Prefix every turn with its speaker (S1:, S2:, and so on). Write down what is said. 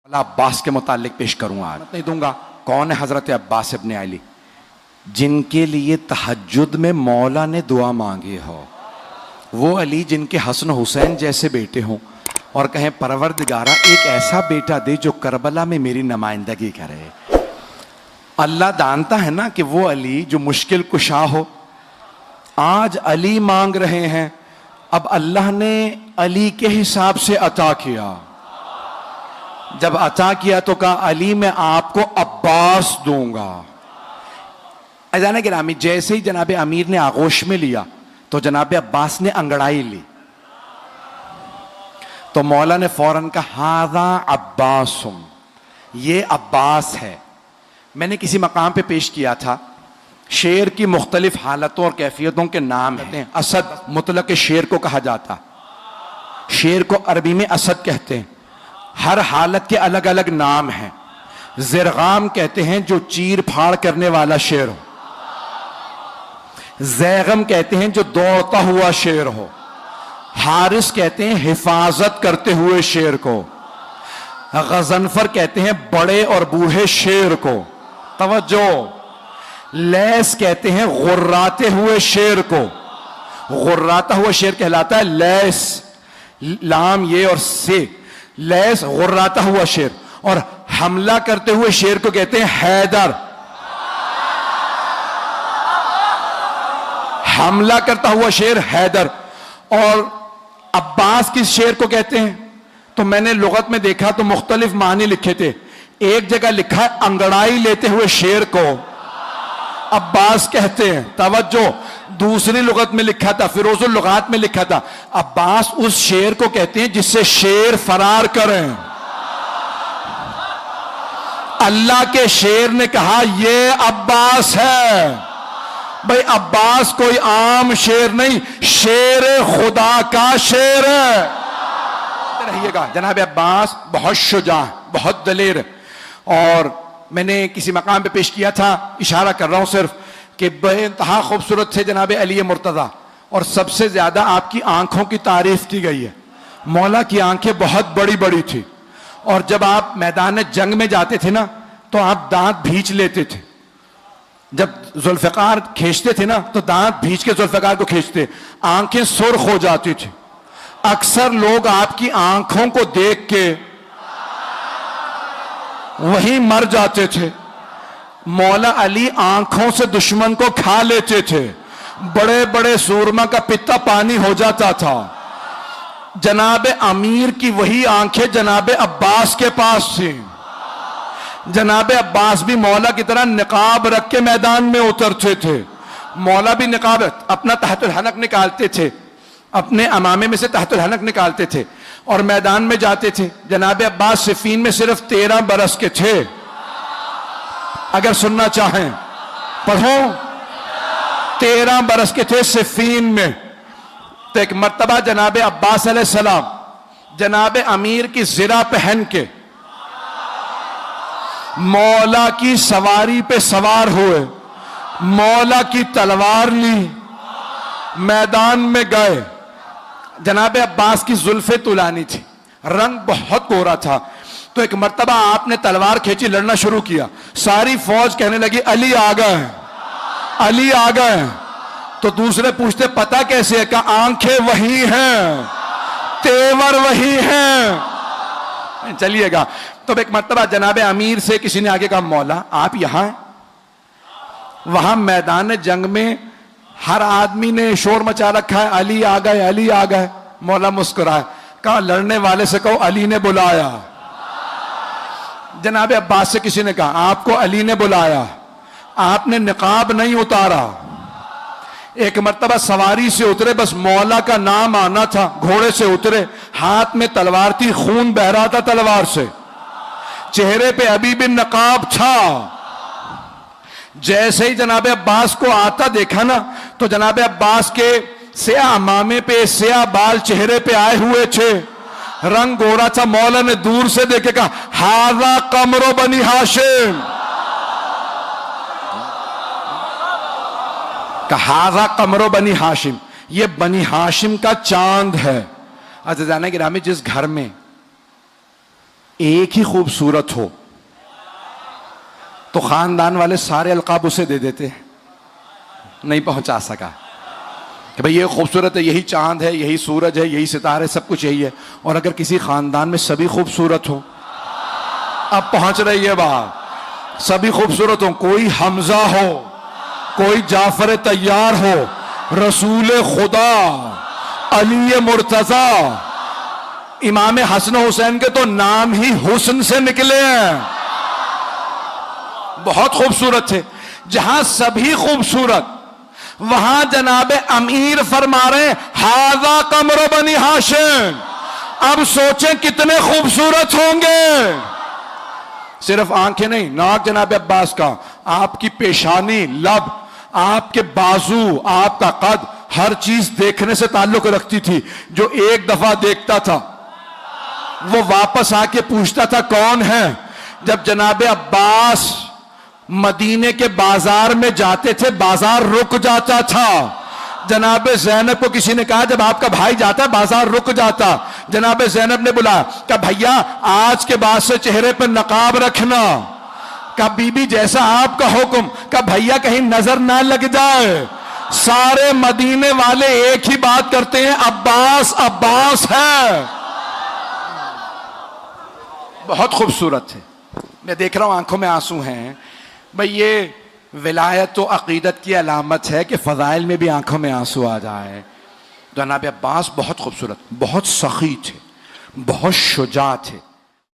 S1: عباس کے متعلق پیش کروں آج نہیں دوں گا. کون ہے حضرت عباس ابن علی جن کے لیے تہجد میں مولا نے دعا مانگی ہو؟ وہ علی جن کے حسن حسین جیسے بیٹے ہوں اور کہیں پروردگارہ ایک ایسا بیٹا دے جو کربلا میں میری نمائندگی کرے. اللہ جانتا ہے نا کہ وہ علی جو مشکل کشا ہو. آج علی مانگ رہے ہیں, اب اللہ نے علی کے حساب سے عطا کیا. جب عطا کیا تو کہا علی میں آپ کو عباس دوں گا. اذان گرامی جیسے ہی جناب امیر نے آغوش میں لیا تو جناب عباس نے انگڑائی لی تو مولا نے فوراً کہا ہذا عباسم, یہ عباس ہے. میں نے کسی مقام پہ پیش کیا تھا شیر کی مختلف حالتوں اور کیفیتوں کے نام ہیں. اسد مطلق شیر کو کہا جاتا, شیر کو عربی میں اسد کہتے ہیں. ہر حالت کے الگ الگ نام ہیں. زرغام کہتے ہیں جو چیر پھاڑ کرنے والا شیر ہو. زیغم کہتے ہیں جو دوڑتا ہوا شیر ہو. حارس کہتے ہیں حفاظت کرتے ہوئے شیر کو. غضنفر کہتے ہیں بڑے اور بوڑھے شیر کو. توجہ. لیس کہتے ہیں غراتے ہوئے شیر کو. غراتا ہوا شیر کہلاتا ہے لیس, لام یہ اور سے. لیس غراتا ہوا شیر. اور حملہ کرتے ہوئے شیر کو کہتے ہیں حیدر. حملہ کرتا ہوا شیر حیدر. اور عباس کس شیر کو کہتے ہیں؟ تو میں نے لغت میں دیکھا تو مختلف معنی لکھے تھے. ایک جگہ لکھا ہے انگڑائی لیتے ہوئے شیر کو عباس کہتے ہیں. توجہ. دوسری لغت میں لکھا تھا, فیروز اللغات میں لکھا تھا عباس اس شیر کو کہتے ہیں جس سے شیر فرار کریں. اللہ کے شیر نے کہا یہ عباس ہے. بھئی عباس کوئی عام شیر نہیں, شیر خدا کا شیر ہے. رہیے گا جناب عباس بہت شجاع, بہت دلیر. اور میں نے کسی مقام پہ پیش کیا تھا, اشارہ کر رہا ہوں صرف, کہ بے انتہا خوبصورت تھے جناب علی مرتضیٰ. اور سب سے زیادہ آپ کی آنکھوں کی تعریف کی گئی ہے. مولا کی آنکھیں بہت بڑی بڑی تھی, اور جب آپ میدان جنگ میں جاتے تھے نا تو آپ دانت بھینچ لیتے تھے. جب ذوالفقار کھینچتے تھے نا تو دانت بھینچ کے ذوالفقار کو کھینچتے, آنکھیں سرخ ہو جاتی تھی. اکثر لوگ آپ کی آنکھوں کو دیکھ کے وہیں مر جاتے تھے. مولا علی آنکھوں سے دشمن کو کھا لیتے تھے. بڑے بڑے سورما کا پتا پانی ہو جاتا تھا. جناب امیر کی وہی آنکھیں جناب عباس کے پاس تھیں. جناب عباس بھی مولا کی طرح نقاب رکھ کے میدان میں اترتے تھے. مولا بھی نقاب اپنا تحت الحلق نکالتے تھے, اپنے امامے میں سے تحت الحلق نکالتے تھے اور میدان میں جاتے تھے. جناب عباس صفین میں صرف 13 برس کے تھے. اگر سننا چاہیں پڑھو, 13 برس کے تھے صفین میں. تو ایک مرتبہ جناب عباس علیہ السلام جناب امیر کی زرہ پہن کے مولا کی سواری پہ سوار ہوئے, مولا کی تلوار لی, میدان میں گئے. جناب عباس کی زلفیں طولانی تھی, رنگ بہت گورا تھا. تو ایک مرتبہ آپ نے تلوار کھینچی, لڑنا شروع کیا. ساری فوج کہنے لگی علی آ گئے, علی آ گئے. تو دوسرے پوچھتے پتہ کیسے ہے؟ کہ آنکھیں وہی ہیں, تیور وہی ہیں. چلیے گا. تو ایک مرتبہ جناب امیر سے کسی نے آگے کہا مولا آپ یہاں ہیں؟ وہاں میدان جنگ میں ہر آدمی نے شور مچا رکھا ہے علی آ گئے, علی آ گئے. مولا مسکرائے, کہا لڑنے والے سے کہو علی نے بلایا. جناب عباس سے کسی نے کہا آپ کو علی نے بلایا, آپ نے نقاب نہیں اتارا. ایک مرتبہ سواری سے اترے, بس مولا کا نام آنا تھا, گھوڑے سے اترے, ہاتھ میں تلوار تھی, خون بہ رہا تھا تلوار سے, چہرے پہ ابھی بھی نقاب تھا. جیسے ہی جناب عباس کو آتا دیکھا نا تو جناب عباس کے سیاہ امامے پہ سیاہ بال چہرے پہ آئے ہوئے تھے, رنگ گورا تھا. مولا نے دور سے دیکھ کے کہا ہذا قمر بنی ہاشم, کہا ہذا قمر بنی ہاشم, یہ بنی ہاشم کا چاند ہے. عزیزان گرامی جس گھر میں ایک ہی خوبصورت ہو تو خاندان والے سارے القاب اسے دے دیتے، نہیں پہنچا سکا کہ بھئی یہ خوبصورت ہے، یہی چاند ہے، یہی سورج ہے، یہی ستارے، سب کچھ یہی ہے. اور اگر کسی خاندان میں سبھی خوبصورت ہو، اب پہنچ رہی ہے بات، سبھی خوبصورت ہو، کوئی حمزہ ہو، کوئی جعفر طیار ہو، رسول خدا، علی مرتضی، امام حسن و حسین کے تو نام ہی حسن سے نکلے ہیں، بہت خوبصورت تھے. جہاں سبھی خوبصورت، وہاں جناب امیر فرما رہے ھذا قمر بنی ہاشم. اب سوچیں کتنے خوبصورت ہوں گے. صرف آنکھیں نہیں، ناک جناب عباس کا، آپ کی پیشانی، لب، آپ کے بازو، آپ کا قد، ہر چیز دیکھنے سے تعلق رکھتی تھی. جو ایک دفعہ دیکھتا تھا وہ واپس آ کے پوچھتا تھا کون ہے. جب جناب عباس مدینے کے بازار میں جاتے تھے بازار رک جاتا تھا. جناب زینب کو کسی نے کہا جب آپ کا بھائی جاتا ہے بازار رک جاتا. جناب زینب نے بولا کہ بھیا آج کے بعد سے چہرے پہ نقاب رکھنا. کہ بی بی جیسا آپ کا حکم. کہ بھیا کہیں نظر نہ لگ جائے. سارے مدینے والے ایک ہی بات کرتے ہیں عباس عباس ہے. بہت خوبصورت ہے. میں دیکھ رہا ہوں آنکھوں میں آنسو ہیں. بھئی یہ ولایت و عقیدت کی علامت ہے کہ فضائل میں بھی آنکھوں میں آنسو آ جائے. جناب عباس بہت خوبصورت، بہت سخی تھے، بہت شجاع تھے.